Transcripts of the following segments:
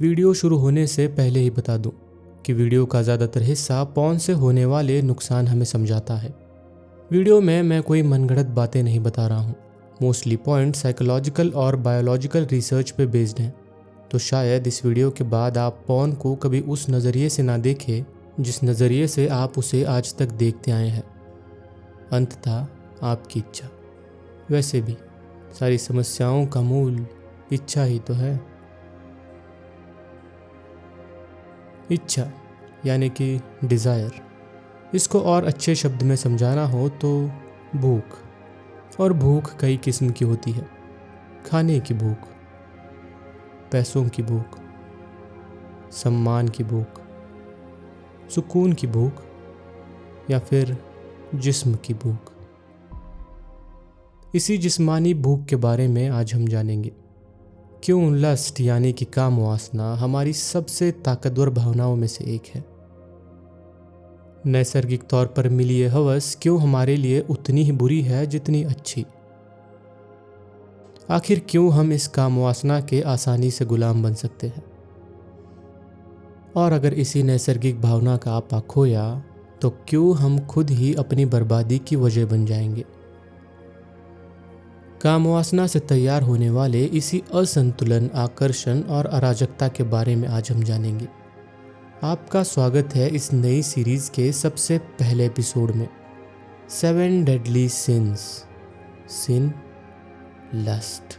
Video शुरू होने से पहले ही बता दूं कि वीडियो का ज़्यादातर हिस्सा पॉर्न से होने वाले नुकसान हमें समझाता है। वीडियो में मैं कोई मनगढ़ंत बातें नहीं बता रहा हूँ। मोस्टली पॉइंट साइकोलॉजिकल और बायोलॉजिकल रिसर्च पे बेस्ड हैं। तो शायद इस वीडियो के बाद आप पॉर्न को कभी उस नज़रिए से ना देखें जिस नज़रिए से आप उसे आज तक देखते आए हैं। अंततः आपकी इच्छा। वैसे भी सारी समस्याओं का मूल इच्छा ही तो है। इच्छा यानी कि डिज़ायर। इसको और अच्छे शब्द में समझाना हो तो भूख। और भूख कई किस्म की होती है। खाने की भूख, पैसों की भूख, सम्मान की भूख, सुकून की भूख या फिर जिस्म की भूख। इसी जिस्मानी भूख के बारे में आज हम जानेंगे। क्यों लस्ट यानी कि काम वासना हमारी सबसे ताकतवर भावनाओं में से एक है। नैसर्गिक तौर पर मिली ये हवस क्यों हमारे लिए उतनी ही बुरी है जितनी अच्छी। आखिर क्यों हम इस काम वासना के आसानी से गुलाम बन सकते हैं। और अगर इसी नैसर्गिक भावना का आपा खोया तो क्यों हम खुद ही अपनी बर्बादी की वजह बन जाएंगे। काम वासना से तैयार होने वाले इसी असंतुलन, आकर्षण और अराजकता के बारे में आज हम जानेंगे। आपका स्वागत है इस नई सीरीज के सबसे पहले एपिसोड में। 7 डेडली सिंस। सिन, लस्ट।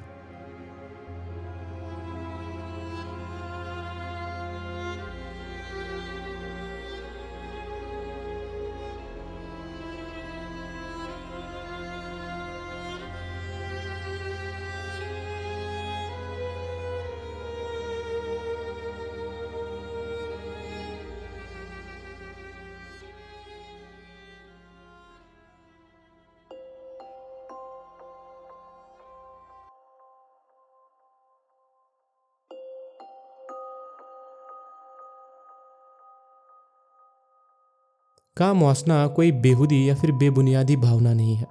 काम वासना कोई बेहुदी या फिर बेबुनियादी भावना नहीं है।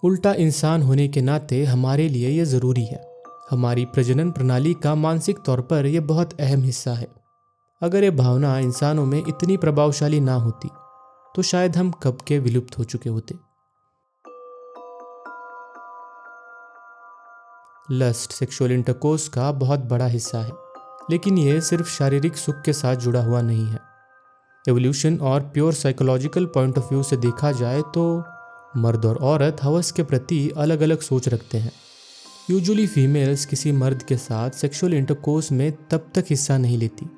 उल्टा इंसान होने के नाते हमारे लिए यह ज़रूरी है। हमारी प्रजनन प्रणाली का मानसिक तौर पर यह बहुत अहम हिस्सा है। अगर ये भावना इंसानों में इतनी प्रभावशाली ना होती तो शायद हम कब के विलुप्त हो चुके होते। लस्ट सेक्सुअल इंटरकोर्स का बहुत बड़ा हिस्सा है, लेकिन यह सिर्फ शारीरिक सुख के साथ जुड़ा हुआ नहीं है। एवोल्यूशन और pure psychological point of view से देखा जाए तो मर्द और औरत हवस के प्रति अलग अलग सोच रखते हैं। यूजुअली फीमेल्स किसी मर्द के साथ सेक्सुअल इंटरकोर्स में तब तक हिस्सा नहीं लेती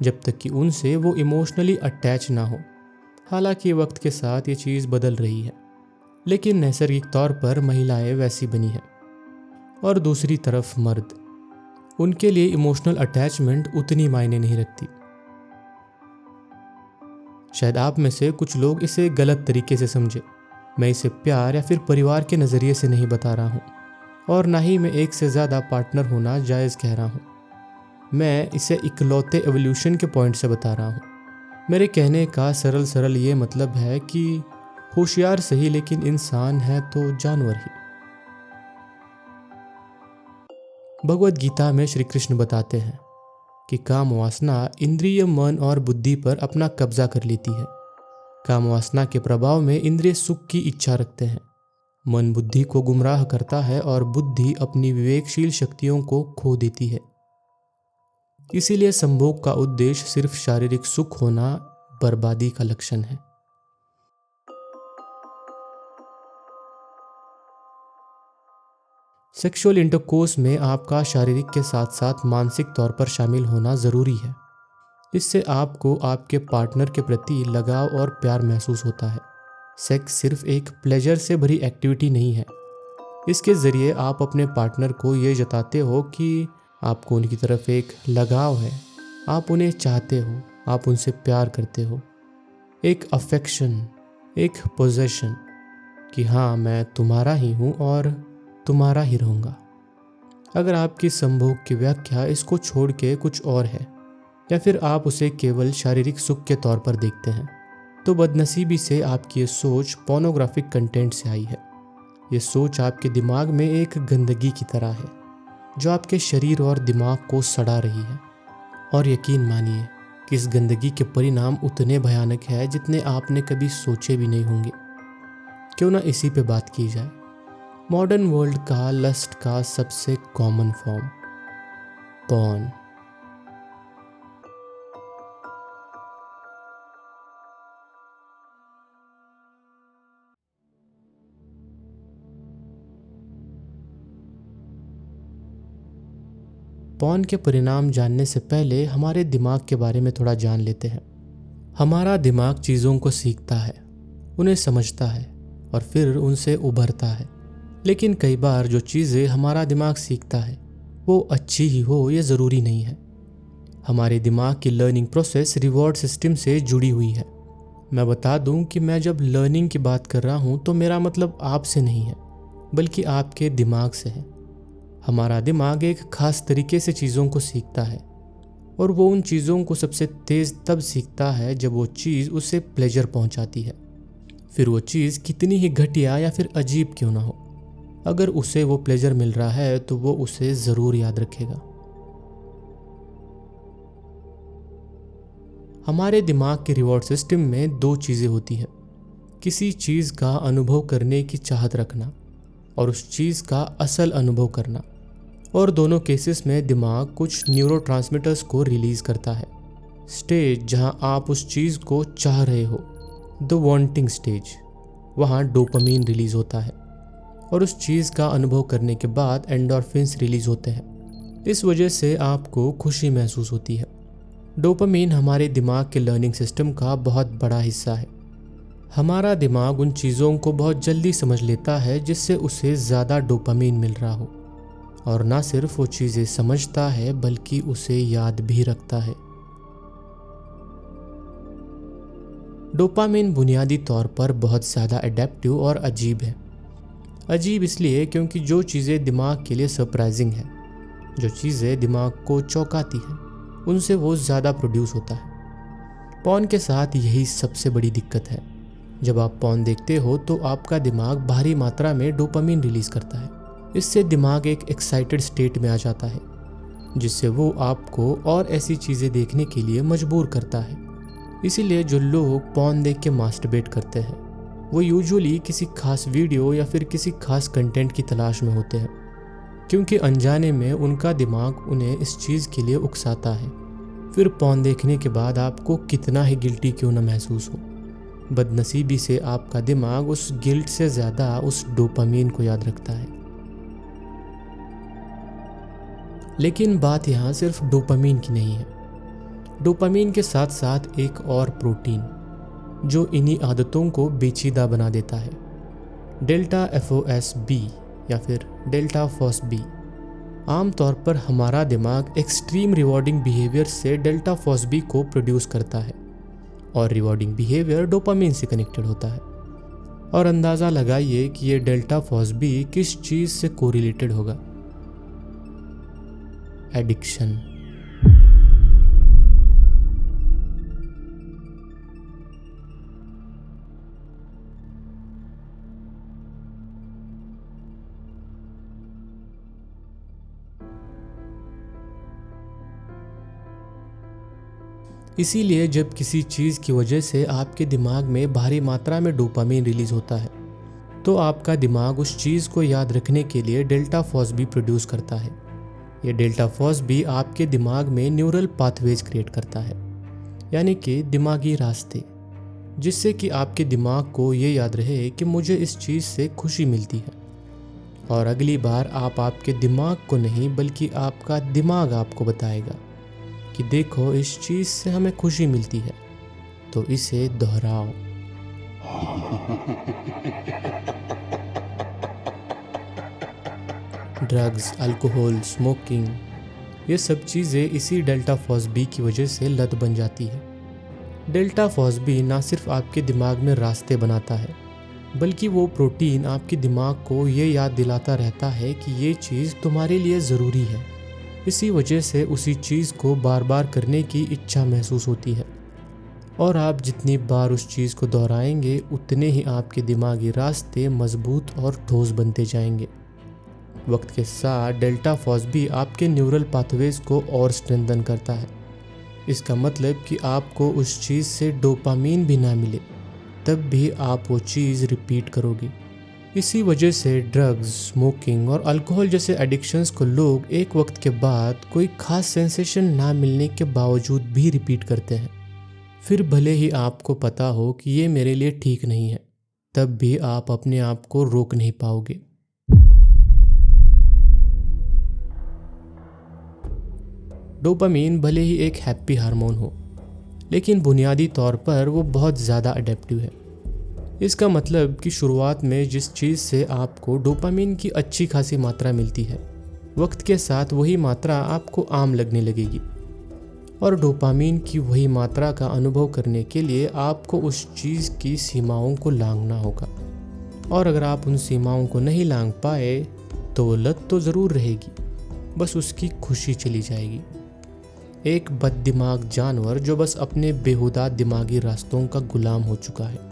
जब तक कि उनसे वो इमोशनली अटैच ना हो। हालांकि वक्त के साथ ये चीज़ बदल रही है, लेकिन नैसर्गिक तौर पर महिलाएं वैसी बनी हैं। और दूसरी तरफ मर्द, उनके लिए इमोशनल अटैचमेंट उतनी मायने नहीं रखती। शायद आप में से कुछ लोग इसे गलत तरीके से समझे। मैं इसे प्यार या फिर परिवार के नज़रिए से नहीं बता रहा हूँ, और ना ही मैं एक से ज़्यादा पार्टनर होना जायज़ कह रहा हूँ। मैं इसे इकलौते एवोल्यूशन के पॉइंट से बता रहा हूँ। मेरे कहने का सरल ये मतलब है कि होशियार सही, लेकिन इंसान है तो जानवर ही। भगवद गीता में श्री कृष्ण बताते हैं कि काम वासना इंद्रिय, मन और बुद्धि पर अपना कब्जा कर लेती है। काम वासना के प्रभाव में इंद्रिय सुख की इच्छा रखते हैं। मन बुद्धि को गुमराह करता है और बुद्धि अपनी विवेकशील शक्तियों को खो देती है। इसीलिए संभोग का उद्देश्य सिर्फ शारीरिक सुख होना बर्बादी का लक्षण है। सेक्सुअल इंटरकोर्स में आपका शारीरिक के साथ साथ मानसिक तौर पर शामिल होना ज़रूरी है। इससे आपको आपके पार्टनर के प्रति लगाव और प्यार महसूस होता है। सेक्स सिर्फ एक प्लेजर से भरी एक्टिविटी नहीं है। इसके ज़रिए आप अपने पार्टनर को ये जताते हो कि आपको उनकी तरफ एक लगाव है, आप उन्हें चाहते हो, आप उनसे प्यार करते हो। एक अफेक्शन, एक पोजेशन कि हाँ, मैं तुम्हारा ही हूँ और तुम्हारा ही रहूँगा। अगर आपकी संभोग की व्याख्या इसको छोड़ के कुछ और है, या फिर आप उसे केवल शारीरिक सुख के तौर पर देखते हैं, तो बदनसीबी से आपकी ये सोच पोर्नोग्राफिक कंटेंट से आई है। ये सोच आपके दिमाग में एक गंदगी की तरह है जो आपके शरीर और दिमाग को सड़ा रही है। और यकीन मानिए कि इस गंदगी के परिणाम उतने भयानक हैं जितने आपने कभी सोचे भी नहीं होंगे। क्यों ना इसी पे बात की जाए, मॉडर्न वर्ल्ड का लस्ट का सबसे कॉमन फॉर्म, पॉर्न। पॉर्न के परिणाम जानने से पहले हमारे दिमाग के बारे में थोड़ा जान लेते हैं। हमारा दिमाग चीज़ों को सीखता है, उन्हें समझता है और फिर उनसे उभरता है। लेकिन कई बार जो चीज़ें हमारा दिमाग सीखता है वो अच्छी ही हो ये ज़रूरी नहीं है। हमारे दिमाग की लर्निंग प्रोसेस रिवॉर्ड सिस्टम से जुड़ी हुई है। मैं बता दूं कि मैं जब लर्निंग की बात कर रहा हूं तो मेरा मतलब आपसे नहीं है, बल्कि आपके दिमाग से है। हमारा दिमाग एक खास तरीके से चीज़ों को सीखता है और वो उन चीज़ों को सबसे तेज़ तब सीखता है जब वो चीज़ उसे प्लेजर पहुंचाती है, फिर वो चीज़ कितनी ही घटिया या फिर अजीब क्यों ना हो। अगर उसे वो प्लेजर मिल रहा है तो वो उसे ज़रूर याद रखेगा। हमारे दिमाग के रिवॉर्ड सिस्टम में दो चीज़ें होती हैं, किसी चीज़ का अनुभव करने की चाहत रखना और उस चीज़ का असल अनुभव करना। और दोनों केसेस में दिमाग कुछ न्यूरोट्रांसमीटर्स को रिलीज़ करता है। स्टेज जहां आप उस चीज़ को चाह रहे हो, द वांटिंग स्टेज, वहां डोपामीन रिलीज़ होता है और उस चीज़ का अनुभव करने के बाद एंडोर्फिन्स रिलीज़ होते हैं। इस वजह से आपको खुशी महसूस होती है। डोपामीन हमारे दिमाग के लर्निंग सिस्टम का बहुत बड़ा हिस्सा है। हमारा दिमाग उन चीज़ों को बहुत जल्दी समझ लेता है जिससे उसे ज़्यादा डोपामीन मिल रहा हो, और ना सिर्फ वो चीज़ें समझता है बल्कि उसे याद भी रखता है। डोपामीन बुनियादी तौर पर बहुत ज़्यादा एडेप्टिव और अजीब है। अजीब इसलिए क्योंकि जो चीज़ें दिमाग के लिए सरप्राइजिंग है, जो चीज़ें दिमाग को चौंकाती हैं, उनसे वो ज़्यादा प्रोड्यूस होता है। पॉर्न के साथ यही सबसे बड़ी दिक्कत है। जब आप पॉर्न देखते हो तो आपका दिमाग भारी मात्रा में डोपामीन रिलीज़ करता है। इससे दिमाग एक एक्साइटेड स्टेट में आ जाता है, जिससे वो आपको और ऐसी चीज़ें देखने के लिए मजबूर करता है। इसीलिए जो लोग पॉर्न देख के मास्टरबेट करते हैं वो यूजुअली किसी खास वीडियो या फिर किसी खास कंटेंट की तलाश में होते हैं, क्योंकि अनजाने में उनका दिमाग उन्हें इस चीज़ के लिए उकसाता है। फिर पॉर्न देखने के बाद आपको कितना ही गिल्टी क्यों न महसूस हो, बदनसीबी से आपका दिमाग उस गिल्ट से ज़्यादा उस डोपामीन को याद रखता है। लेकिन बात यहाँ सिर्फ डोपामीन की नहीं है। डोपामीन के साथ साथ एक और प्रोटीन जो इन्हीं आदतों को पेचीदा बना देता है, डेल्टा FOSB या फिर डेल्टा FOSB। आमतौर पर हमारा दिमाग एक्सट्रीम रिवॉर्डिंग बिहेवियर से डेल्टा FOSB को प्रोड्यूस करता है और रिवॉर्डिंग बिहेवियर डोपामीन से कनेक्टेड होता है। और अंदाज़ा लगाइए कि ये डेल्टा FOSB किस चीज़ से कोरिलेटेड होगा? एडिक्शन। इसीलिए जब किसी चीज़ की वजह से आपके दिमाग में भारी मात्रा में डोपामीन रिलीज होता है तो आपका दिमाग उस चीज़ को याद रखने के लिए डेल्टा FOSB प्रोड्यूस करता है। ये डेल्टा FOSB आपके दिमाग में न्यूरल पाथवेज क्रिएट करता है, यानी कि दिमागी रास्ते, जिससे कि आपके दिमाग को ये याद रहे कि मुझे इस चीज़ से खुशी मिलती है। और अगली बार आप आपके दिमाग को नहीं बल्कि आपका दिमाग आपको बताएगा कि देखो इस चीज़ से हमें खुशी मिलती है, तो इसे दोहराओ। ड्रग्स, अल्कोहल, स्मोकिंग, ये सब चीज़ें इसी डेल्टा FOSB की वजह से लत बन जाती है। डेल्टा FOSB ना सिर्फ आपके दिमाग में रास्ते बनाता है, बल्कि वो प्रोटीन आपके दिमाग को ये याद दिलाता रहता है कि ये चीज़ तुम्हारे लिए ज़रूरी है। इसी वजह से उसी चीज़ को बार बार करने की इच्छा महसूस होती है, और आप जितनी बार उस चीज़ को दोहराएंगे उतने ही आपके दिमागी रास्ते मजबूत और ठोस बनते जाएंगे। वक्त के साथ डेल्टा FOSB आपके न्यूरल पाथवेज को और स्ट्रेंथन करता है, इसका मतलब कि आपको उस चीज़ से डोपामीन भी ना मिले तब भी आप वो चीज़ रिपीट करोगे। इसी वजह से ड्रग्स, स्मोकिंग और अल्कोहल जैसे एडिक्शंस को लोग एक वक्त के बाद कोई खास सेंसेशन ना मिलने के बावजूद भी रिपीट करते हैं। फिर भले ही आपको पता हो कि ये मेरे लिए ठीक नहीं है, तब भी आप अपने आप को रोक नहीं पाओगे। डोपामीन भले ही एक हैप्पी हार्मोन हो, लेकिन बुनियादी तौर पर वो बहुत ज़्यादा अडेप्टिव है। इसका मतलब कि शुरुआत में जिस चीज़ से आपको डोपामीन की अच्छी खासी मात्रा मिलती है, वक्त के साथ वही मात्रा आपको आम लगने लगेगी। और डोपामीन की वही मात्रा का अनुभव करने के लिए आपको उस चीज़ की सीमाओं को लांघना होगा। और अगर आप उन सीमाओं को नहीं लांघ पाए तो लत तो ज़रूर रहेगी, बस उसकी खुशी चली जाएगी। एक बददिमाग जानवर जो बस अपने बेहुदा दिमागी रास्तों का गुलाम हो चुका है।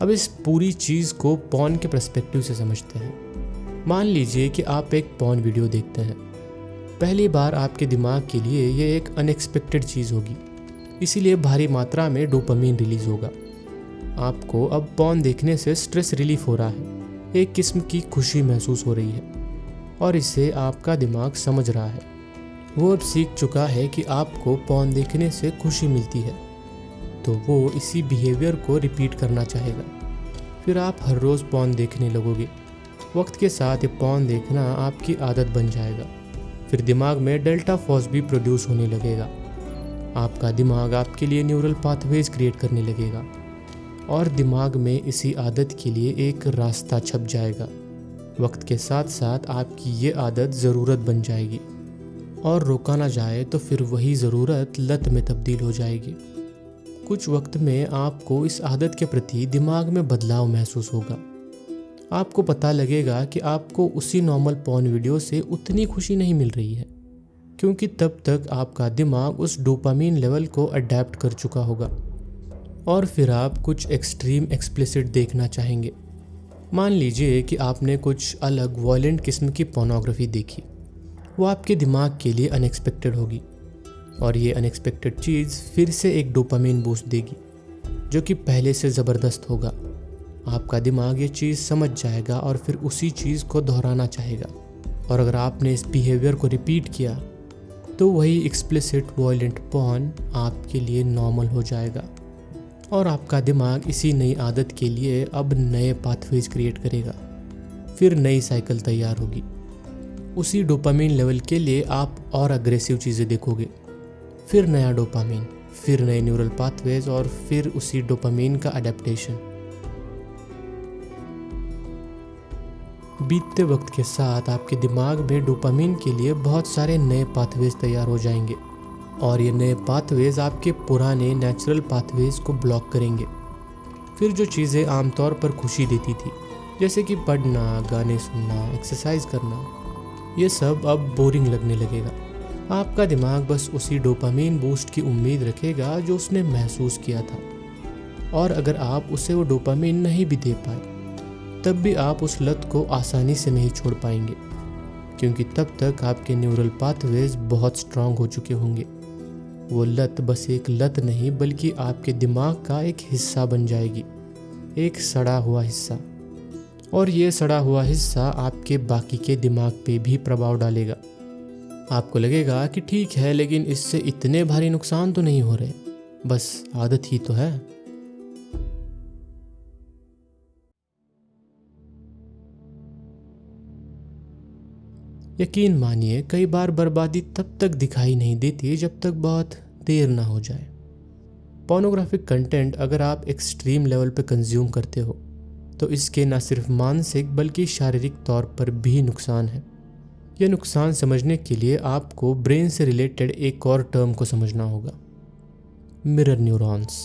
अब इस पूरी चीज़ को पॉर्न के पर्सपेक्टिव से समझते हैं। मान लीजिए कि आप एक पॉर्न वीडियो देखते हैं। पहली बार आपके दिमाग के लिए ये एक अनएक्सपेक्टेड चीज़ होगी, इसीलिए भारी मात्रा में डोपामीन रिलीज होगा। आपको अब पॉर्न देखने से स्ट्रेस रिलीफ हो रहा है, एक किस्म की खुशी महसूस हो रही है, और इससे आपका दिमाग समझ रहा है। वो अब सीख चुका है कि आपको पॉर्न देखने से खुशी मिलती है, तो वो इसी बिहेवियर को रिपीट करना चाहेगा। फिर आप हर रोज़ पॉर्न देखने लगोगे। वक्त के साथ ये पॉर्न देखना आपकी आदत बन जाएगा। फिर दिमाग में डेल्टा फॉस भी प्रोड्यूस होने लगेगा। आपका दिमाग आपके लिए न्यूरल पाथवेज क्रिएट करने लगेगा, और दिमाग में इसी आदत के लिए एक रास्ता छप जाएगा। वक्त के साथ साथ आपकी ये आदत ज़रूरत बन जाएगी, और रोका ना जाए तो फिर वही ज़रूरत लत में तब्दील हो जाएगी। कुछ वक्त में आपको इस आदत के प्रति दिमाग में बदलाव महसूस होगा। आपको पता लगेगा कि आपको उसी नॉर्मल पॉर्न वीडियो से उतनी खुशी नहीं मिल रही है, क्योंकि तब तक आपका दिमाग उस डोपामीन लेवल को अडेप्ट कर चुका होगा। और फिर आप कुछ एक्सट्रीम एक्सप्लिसिट देखना चाहेंगे। मान लीजिए कि आपने कुछ अलग वॉयलेंट किस्म की पोर्नोग्राफी देखी। वो आपके दिमाग के लिए अनएक्सपेक्टेड होगी, और ये अनएक्सपेक्टेड चीज़ फिर से एक डोपामीन बूस्ट देगी, जो कि पहले से ज़बरदस्त होगा। आपका दिमाग ये चीज़ समझ जाएगा और फिर उसी चीज़ को दोहराना चाहेगा। और अगर आपने इस बिहेवियर को रिपीट किया तो वही एक्सप्लिसिट वॉयलेंट पॉर्न आपके लिए नॉर्मल हो जाएगा, और आपका दिमाग इसी नई आदत के लिए अब नए पाथवेज क्रिएट करेगा। फिर नई साइकिल तैयार होगी। उसी डोपामीन लेवल के लिए आप और अग्रेसिव चीज़ें देखोगे। फिर नया डोपामीन, फिर नए न्यूरल पाथवेज, और फिर उसी डोपामीन का अडेप्टेशन। बीतते वक्त के साथ आपके दिमाग में डोपामीन के लिए बहुत सारे नए पाथवेज तैयार हो जाएंगे, और ये नए पाथवेज आपके पुराने नेचुरल पाथवेज को ब्लॉक करेंगे। फिर जो चीज़ें आमतौर पर खुशी देती थी, जैसे कि पढ़ना, गाने सुनना, एक्सरसाइज करना, ये सब अब बोरिंग लगने लगेगा। आपका दिमाग बस उसी डोपामीन बूस्ट की उम्मीद रखेगा जो उसने महसूस किया था, और अगर आप उसे वो डोपामीन नहीं भी दे पाए तब भी आप उस लत को आसानी से नहीं छोड़ पाएंगे, क्योंकि तब तक आपके न्यूरल पाथवेज बहुत स्ट्रांग हो चुके होंगे। वो लत बस एक लत नहीं बल्कि आपके दिमाग का एक हिस्सा बन जाएगी, एक सड़ा हुआ हिस्सा। और ये सड़ा हुआ हिस्सा आपके बाकी के दिमाग पे भी प्रभाव डालेगा। आपको लगेगा कि ठीक है, लेकिन इससे इतने भारी नुकसान तो नहीं हो रहे, बस आदत ही तो है। यकीन मानिए, कई बार बर्बादी तब तक दिखाई नहीं देती जब तक बहुत देर ना हो जाए। पोर्नोग्राफिक कंटेंट अगर आप एक्सट्रीम लेवल पे कंज्यूम करते हो तो इसके न सिर्फ मानसिक बल्कि शारीरिक तौर पर भी नुकसान है। यह नुकसान समझने के लिए आपको ब्रेन से रिलेटेड एक और टर्म को समझना होगा, मिरर न्यूरॉन्स।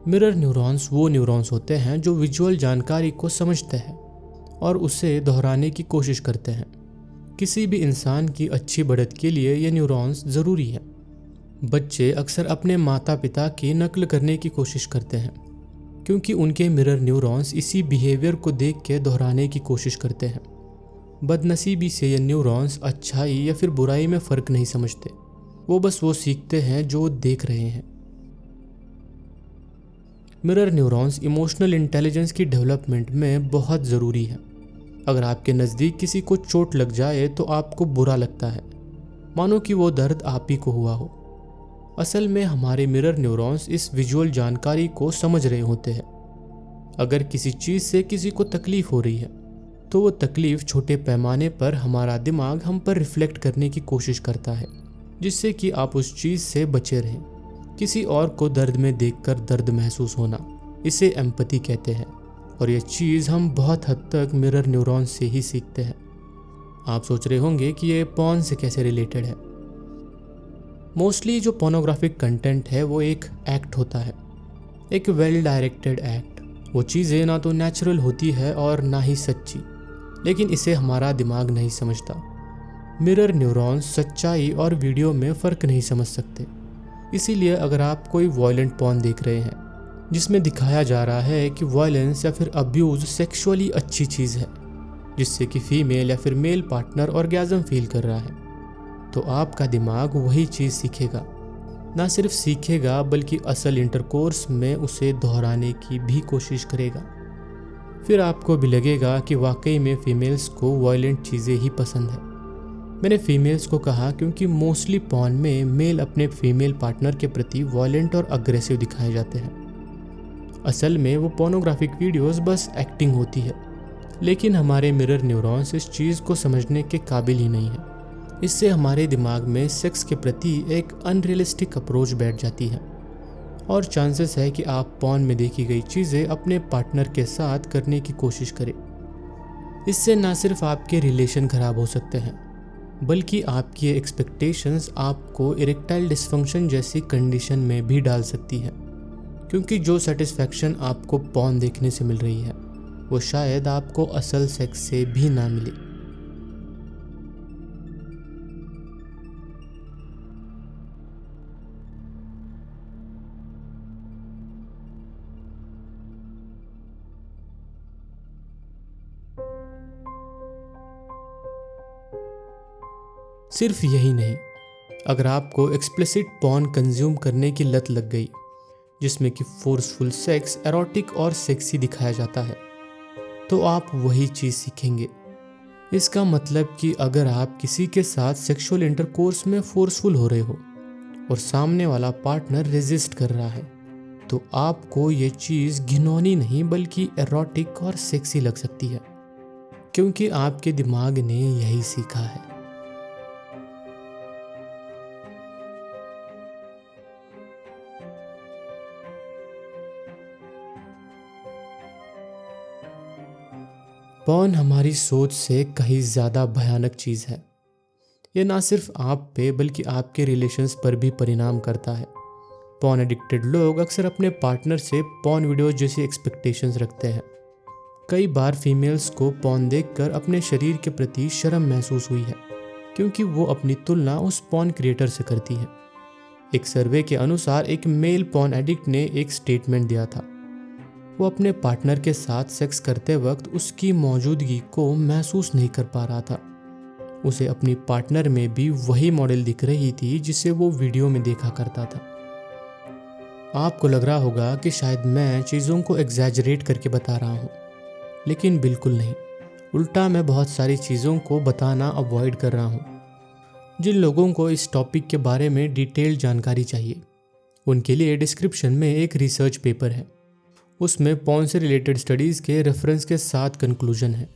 मिरर न्यूरॉन्स वो न्यूरॉन्स होते हैं जो विजुअल जानकारी को समझते हैं और उसे दोहराने की कोशिश करते हैं। किसी भी इंसान की अच्छी बढ़त के लिए ये न्यूरॉन्स ज़रूरी है। बच्चे अक्सर अपने माता पिता की नकल करने की कोशिश करते हैं, क्योंकि उनके मिरर न्यूरॉन्स इसी बिहेवियर को देख के दोहराने की कोशिश करते हैं। बदनसीबी से ये न्यूरॉन्स अच्छाई या फिर बुराई में फ़र्क नहीं समझते, वो बस वो सीखते हैं जो देख रहे हैं। मिरर न्यूरॉन्स इमोशनल इंटेलिजेंस की डेवलपमेंट में बहुत ज़रूरी है। अगर आपके नज़दीक किसी को चोट लग जाए तो आपको बुरा लगता है, मानो कि वो दर्द आप ही को हुआ हो। असल में हमारे मिरर न्यूरॉन्स इस विजुअल जानकारी को समझ रहे होते हैं। अगर किसी चीज़ से किसी को तकलीफ़ हो रही है तो वो तकलीफ़ छोटे पैमाने पर हमारा दिमाग हम पर रिफ्लेक्ट करने की कोशिश करता है, जिससे कि आप उस चीज़ से बचे रहें। किसी और को दर्द में देखकर दर्द महसूस होना, इसे एम्पैथी कहते हैं, और ये चीज़ हम बहुत हद तक मिरर न्यूरॉन से ही सीखते हैं। आप सोच रहे होंगे कि ये पॉर्न से कैसे रिलेटेड है। मोस्टली जो पोर्नोग्राफिक कंटेंट है वो एक एक्ट होता है, एक वेल डायरेक्टेड एक्ट। वो चीज़ें ना तो नेचुरल होती है और ना ही सच्ची, लेकिन इसे हमारा दिमाग नहीं समझता। मिरर न्यूरॉन्स सच्चाई और वीडियो में फ़र्क नहीं समझ सकते। इसीलिए अगर आप कोई वॉयलेंट पॉर्न देख रहे हैं जिसमें दिखाया जा रहा है कि वॉयलेंस या फिर अब्यूज़ सेक्सुअली अच्छी चीज़ है, जिससे कि फीमेल या फिर मेल पार्टनर ऑर्गेज़म फील कर रहा है, तो आपका दिमाग वही चीज़ सीखेगा। ना सिर्फ सीखेगा बल्कि असल इंटरकोर्स में उसे दोहराने की भी कोशिश करेगा। फिर आपको भी लगेगा कि वाकई में फीमेल्स को वॉयलेंट चीज़ें ही पसंद है। मैंने फीमेल्स को कहा क्योंकि मोस्टली पॉर्न में मेल अपने फीमेल पार्टनर के प्रति वॉयलेंट और अग्रेसिव दिखाए जाते हैं। असल में वो पोर्नोग्राफिक वीडियोस बस एक्टिंग होती है, लेकिन हमारे मिरर न्यूरॉन्स इस चीज़ को समझने के काबिल ही नहीं है। इससे हमारे दिमाग में सेक्स के प्रति एक अनरियलिस्टिक अप्रोच बैठ जाती है, और चांसेस है कि आप पॉर्न में देखी गई चीज़ें अपने पार्टनर के साथ करने की कोशिश करें। इससे ना सिर्फ आपके रिलेशन खराब हो सकते हैं, बल्कि आपकी एक्सपेक्टेशंस आपको इरेक्टाइल डिसफंक्शन जैसी कंडीशन में भी डाल सकती है, क्योंकि जो सेटिस्फैक्शन आपको पॉर्न देखने से मिल रही है वो शायद आपको असल सेक्स से भी ना मिले। सिर्फ यही नहीं, अगर आपको एक्सप्लिसिट पॉर्न कंज्यूम करने की लत लग गई जिसमें कि फोर्सफुल सेक्स एरोटिक और सेक्सी दिखाया जाता है, तो आप वही चीज़ सीखेंगे। इसका मतलब कि अगर आप किसी के साथ सेक्सुअल इंटरकोर्स में फोर्सफुल हो रहे हो और सामने वाला पार्टनर रेजिस्ट कर रहा है, तो आपको ये चीज़ घिनौनी नहीं बल्कि एरोटिक और सेक्सी लग सकती है, क्योंकि आपके दिमाग ने यही सीखा है। पॉर्न हमारी सोच से कहीं ज़्यादा भयानक चीज़ है। ये ना सिर्फ आप पे बल्कि आपके रिलेशंस पर भी परिणाम करता है। पॉर्न एडिक्टेड लोग अक्सर अपने पार्टनर से पॉर्न वीडियोस जैसी एक्सपेक्टेशंस रखते हैं। कई बार फीमेल्स को पॉर्न देखकर अपने शरीर के प्रति शर्म महसूस हुई है, क्योंकि वो अपनी तुलना उस पॉर्न क्रिएटर से करती है। एक सर्वे के अनुसार एक मेल पॉर्न एडिक्ट ने एक स्टेटमेंट दिया था। वो अपने पार्टनर के साथ सेक्स करते वक्त उसकी मौजूदगी को महसूस नहीं कर पा रहा था। उसे अपनी पार्टनर में भी वही मॉडल दिख रही थी जिसे वो वीडियो में देखा करता था। आपको लग रहा होगा कि शायद मैं चीज़ों को एग्जैजरेट करके बता रहा हूँ, लेकिन बिल्कुल नहीं। उल्टा मैं बहुत सारी चीज़ों को बताना अवॉइड कर रहा हूँ। जिन लोगों को इस टॉपिक के बारे में डिटेल्ड जानकारी चाहिए, उनके लिए डिस्क्रिप्शन में एक रिसर्च पेपर है। उसमें पॉर्न से रिलेटेड स्टडीज़ के रेफरेंस के साथ कंक्लूजन है।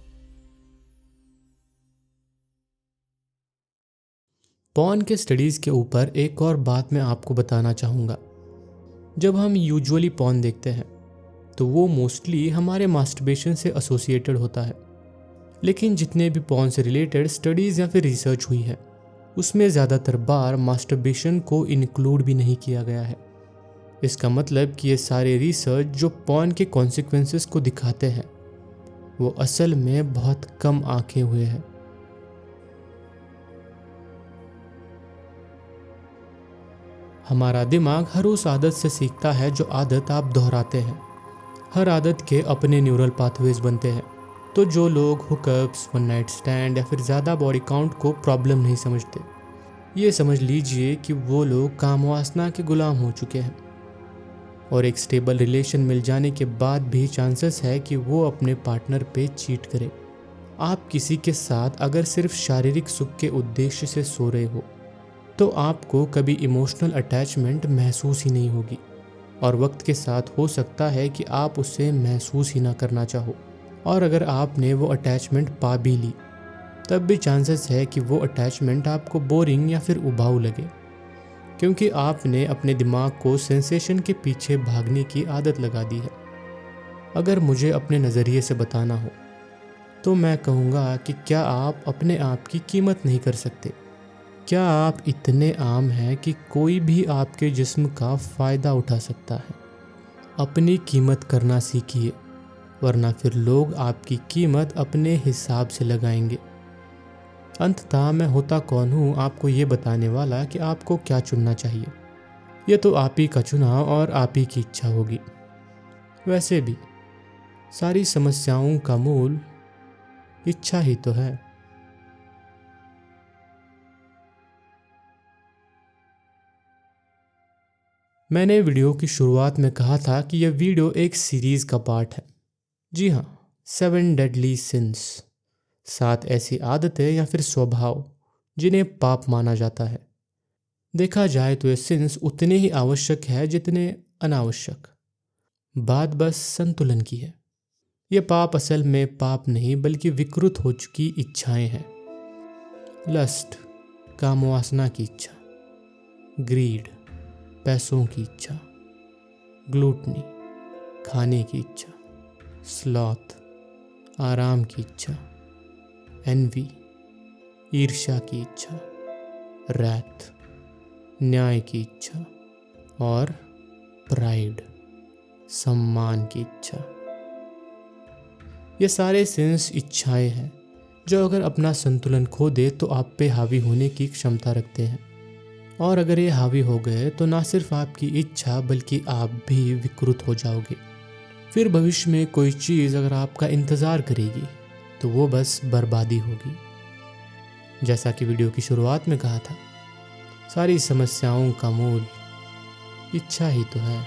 पॉर्न के स्टडीज़ के ऊपर एक और बात मैं आपको बताना चाहूँगा। जब हम यूजुअली पॉर्न देखते हैं तो वो मोस्टली हमारे मास्टरबेशन से एसोसिएटेड होता है, लेकिन जितने भी पॉर्न से रिलेटेड स्टडीज़ या फिर रिसर्च हुई है उसमें ज़्यादातर बार मास्टरबेशन को इंक्लूड भी नहीं किया गया है। इसका मतलब कि ये सारे रिसर्च जो पॉर्न के कॉन्सिक्वेंसेस को दिखाते हैं वो असल में बहुत कम आंके हुए हैं। हमारा दिमाग हर उस आदत से सीखता है जो आदत आप दोहराते हैं। हर आदत के अपने न्यूरल पाथवेज बनते हैं। तो जो लोग हुकअप्स, वन नाइट स्टैंड या फिर ज़्यादा बॉडी काउंट को प्रॉब्लम नहीं समझते, ये समझ लीजिए कि वो लोग काम वासना के गुलाम हो चुके हैं। और एक स्टेबल रिलेशन मिल जाने के बाद भी चांसेस है कि वो अपने पार्टनर पे चीट करे। आप किसी के साथ अगर सिर्फ शारीरिक सुख के उद्देश्य से सो रहे हो तो आपको कभी इमोशनल अटैचमेंट महसूस ही नहीं होगी, और वक्त के साथ हो सकता है कि आप उसे महसूस ही ना करना चाहो। और अगर आपने वो अटैचमेंट पा भी ली तब भी चांसेस है कि वो अटैचमेंट आपको बोरिंग या फिर उबाऊ लगे, क्योंकि आपने अपने दिमाग को सेंसेशन के पीछे भागने की आदत लगा दी है। अगर मुझे अपने नज़रिए से बताना हो तो मैं कहूँगा कि क्या आप अपने आप की कीमत नहीं कर सकते? क्या आप इतने आम हैं कि कोई भी आपके जिस्म का फ़ायदा उठा सकता है? अपनी कीमत करना सीखिए, वरना फिर लोग आपकी कीमत अपने हिसाब से लगाएंगे। अंततः मैं होता कौन हूँ आपको ये बताने वाला कि आपको क्या चुनना चाहिए। ये तो आप ही का चुनाव और आप ही की इच्छा होगी। वैसे भी सारी समस्याओं का मूल इच्छा ही तो है। मैंने वीडियो की शुरुआत में कहा था कि यह वीडियो एक सीरीज़ का पार्ट है। जी हाँ, 7 डेडली सिंस, 7 ऐसी आदतें या फिर स्वभाव जिन्हें पाप माना जाता है। देखा जाए तो ये सिंस उतने ही आवश्यक है जितने अनावश्यक। बात बस संतुलन की है। ये पाप असल में पाप नहीं बल्कि विकृत हो चुकी इच्छाएं हैं। लस्ट, कामवासना की इच्छा। ग्रीड, पैसों की इच्छा। ग्लूटनी, खाने की इच्छा। स्लॉथ, आराम की इच्छा। एनवी, ईर्ष्या की इच्छा। रैथ, न्याय की इच्छा। और प्राइड, सम्मान की इच्छा। ये सारे सिंस इच्छाएं हैं जो अगर अपना संतुलन खो दे तो आप पे हावी होने की क्षमता रखते हैं। और अगर ये हावी हो गए तो ना सिर्फ आपकी इच्छा बल्कि आप भी विकृत हो जाओगे। फिर भविष्य में कोई चीज़ अगर आपका इंतज़ार करेगी तो वो बस बर्बादी होगी। जैसा कि वीडियो की शुरुआत में कहा था, सारी समस्याओं का मूल इच्छा ही तो है।